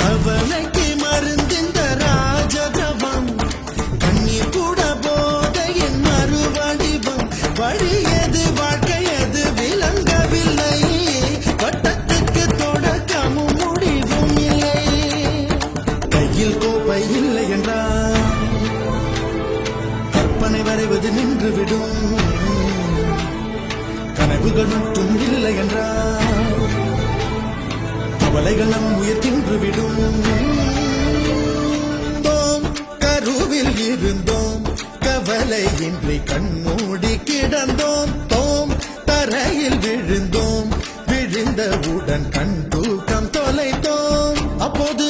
கவலைக்கு மருந்திந்த ராஜதவம் கண்ணீர் கூட போதையின் மறுவடிவம் வழியது வாழ்க்கையது விளங்கவில்லை வட்டத்துக்கு தொடக்கமும் முடிவும் இல்லை கையில் கோப்பை இல்லை என்றால் கற்பனை வரைவது நின்றுவிடும் கனவுகள் மட்டும் இல்லை என்றால் கவலைகள் நம் உயிர் தின்றுவிடும் தோம் கருவில் இருந்தோம் கவலை இன்றி கண்மூடி கிடந்தோம் தோம் தரையில் விழுந்தோம் விழுந்தவுடன் கண் தூக்கம் தொலைத்தோம் அப்போது